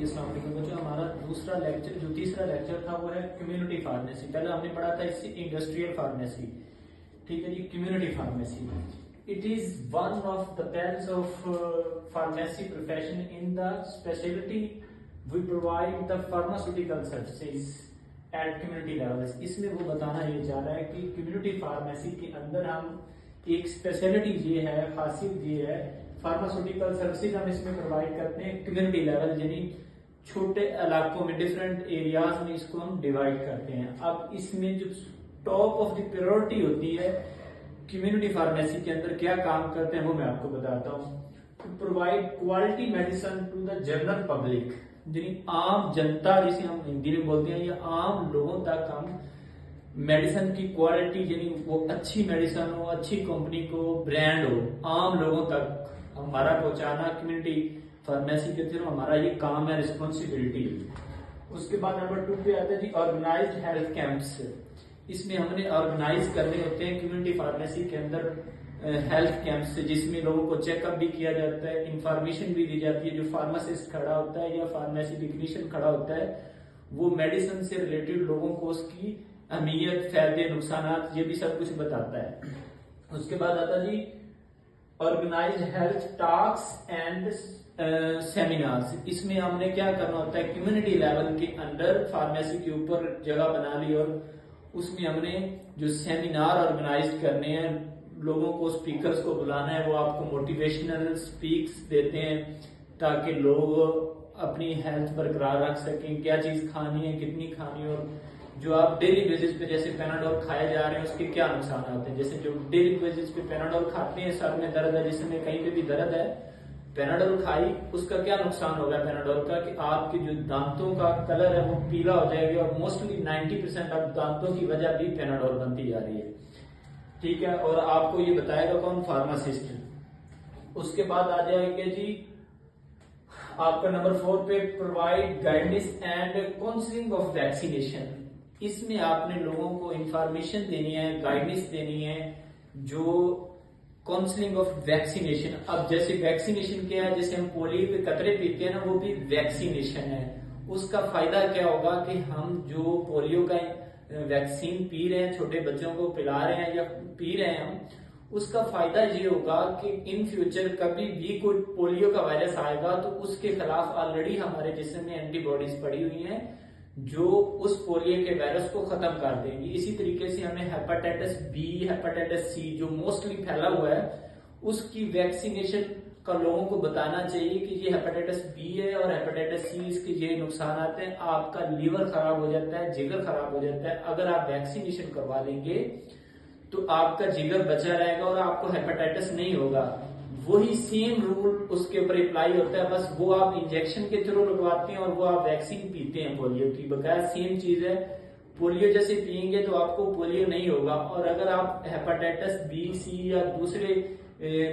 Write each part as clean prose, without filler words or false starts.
जी अस्सलाम वालेकुम बच्चों। हमारा दूसरा लेक्चर जो तीसरा लेक्चर था वो है कम्युनिटी फार्मेसी। पहले हमने पढ़ा था इससे इंडस्ट्रियल फार्मेसी। ठीक है जी, community pharmacy it is one of the branch of pharmacy profession in the speciality we provide the pharmaceutical services at community level. इसमें वो बताना ये चाह रहा है कि कम्युनिटी फार्मेसी के अंदर हम एक स्पेशलिटी ये है, खासियत ये है, फार्मास्यूटिकल सर्विसेज हम इसमें प्रोवाइड करते हैं कम्युनिटी लेवल, यानी छोटे इलाकों में डिफरेंट एरियाज में इसको हम डिवाइड करते हैं। अब इसमें जो टॉप ऑफ द प्रायोरिटी होती है कम्युनिटी फार्मेसी के अंदर क्या काम करते हैं वो मैं आपको बताता हूँ। To provide quality medicine to the general public, यानी आम जनता जिसे हम हिंदी में बोलते हैं, या आम लोगों तक हम मेडिसिन की क्वालिटी, यानी वो अच्छी मेडिसिन हो, अच्छी कंपनी को ब्रांड हो, आम लोगों तक हमारा पहुंचाना कम्युनिटी फार्मेसी के थ्रू हमारा ये काम है, रिस्पॉन्सिबिलिटी। उसके बाद नंबर 2 पे आता है जी ऑर्गेनाइज्ड हेल्थ कैंप्स। इसमें हमने ऑर्गेनाइज करने होते हैं कम्युनिटी फार्मेसी के अंदर हेल्थ कैंप्स, जिसमें लोगों को चेकअप भी किया जाता है, इंफॉर्मेशन भी दी जाती है। जो फार्मासिस्ट खड़ा होता है या फार्मेसी टेक्नीशियन खड़ा होता है वो मेडिसिन से रिलेटेड लोगों को उसकी अहमियत, फायदे, नुकसान ये भी सब कुछ बताता है। उसके बाद आता जी organized health talks and seminars. इसमें हमने क्या करना होता है, कम्युनिटी लेवल के अंडर फार्मेसी के ऊपर जगह बना ली और उसमें हमने जो सेमिनार ऑर्गेनाइज करने हैं, लोगों को, स्पीकर्स को बुलाना है, वो आपको मोटिवेशनल स्पीक्स देते हैं ताकि लोग अपनी हेल्थ बरकरार रख सकें, क्या चीज खानी है, कितनी खानी है, और जो आप डेली बेसिस पे जैसे पेनाडोल खाए जा रहे हैं उसके क्या नुकसान होते हैं। जैसे जो डेली बेसिस पे पेनाडोल खाते हैं, सर में दर्द है, जिसमें कहीं पे भी दर्द है, पेनाडोल खाई, उसका क्या नुकसान होगा पेनाडोल का, कि आपके जो दांतों का कलर है वो पीला हो जाएगा, और मोस्टली 90% ऑफ दांतों की वजह भी पेनाडोल बनती जा रही है। ठीक है, और आपको ये बताएगा कौन, फार्मासिस्ट। उसके बाद आ जाएंगे जी आपका नंबर 4 पे provide guidance and counselling of vaccination. इसमें आपने लोगों को इंफॉर्मेशन देनी है, गाइडेंस देनी है, जो काउंसलिंग ऑफ वैक्सीनेशन। अब जैसे वैक्सीनेशन क्या है, जैसे हम पोलियो के कतरे पीते हैं ना, वो भी वैक्सीनेशन है। उसका फायदा क्या होगा कि हम जो पोलियो का वैक्सीन पी रहे हैं, छोटे बच्चों को पिला रहे हैं या पी रहे हैं हम, उसका फायदा ये होगा कि इन फ्यूचर कभी भी कोई पोलियो का वायरस आएगा तो उसके खिलाफ ऑलरेडी हमारे जिस्म में एंटीबॉडीज पड़ी हुई हैं जो उस पोलियो के वायरस को खत्म कर देंगी। इसी तरीके से हमें हेपेटाइटिस बी, हेपेटाइटिस सी जो मोस्टली फैला हुआ है, उसकी वैक्सीनेशन का लोगों को बताना चाहिए कि ये हेपेटाइटिस बी है और हेपेटाइटिस सी, इसके ये नुकसान आते हैं। आपका लीवर खराब हो जाता है, जिगर खराब हो जाता है। अगर आप वैक्सीनेशन करवा लेंगे तो आपका जिगर बचा रहेगा और आपको हेपेटाइटिस नहीं होगा। वही सेम रूल उसके ऊपर अप्लाई होता है, बस वो आप इंजेक्शन के थ्रू लगवाते हैं और वो आप वैक्सीन पीते हैं पोलियो की। बकाया सेम चीज है, पोलियो जैसे पियेंगे तो आपको पोलियो नहीं होगा। और अगर आप हेपेटाइटिस बी, सी या दूसरे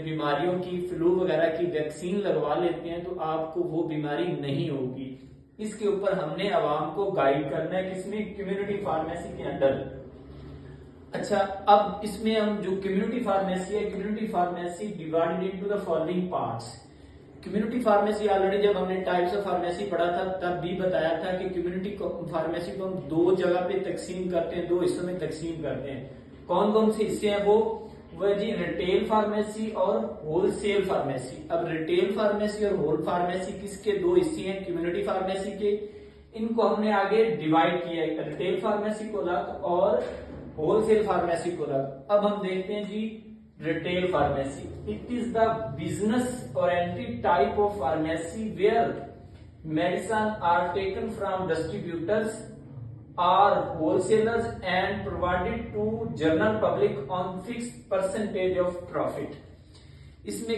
बीमारियों की, फ्लू वगैरह की वैक्सीन लगवा लेते हैं तो आपको वो बीमारी नहीं होगी। इसके ऊपर हमने आवाम को गाइड करना है, किसमें, कम्युनिटी फार्मेसी के अंडर। अच्छा, अब इसमें हम जो कम्युनिटी फार्मेसी है, community pharmacy divided into the following parts. Community pharmacy already जब हमने टाइप्स ऑफ फार्मेसी पढ़ा था तब भी बताया था कि कम्युनिटी फार्मेसी को हम 2 जगह पे तकसीम करते हैं, 2 हिस्सों में तकसीम करते हैं। कौन कौन से हिस्से हैं वो जी रिटेल फार्मेसी और होलसेल फार्मेसी। अब रिटेल फार्मेसी और होल फार्मेसी किसके 2 हिस्से हैं, कम्युनिटी फार्मेसी के। इनको हमने आगे डिवाइड किया है, रिटेल फार्मेसी को अलग और होलसेल फार्मेसी को अलग। अब हम देखते हैं जी retail pharmacy. It is the business oriented type of pharmacy where medicine are taken from distributors or wholesalers and provided to general public on fixed percentage of profit। इसमें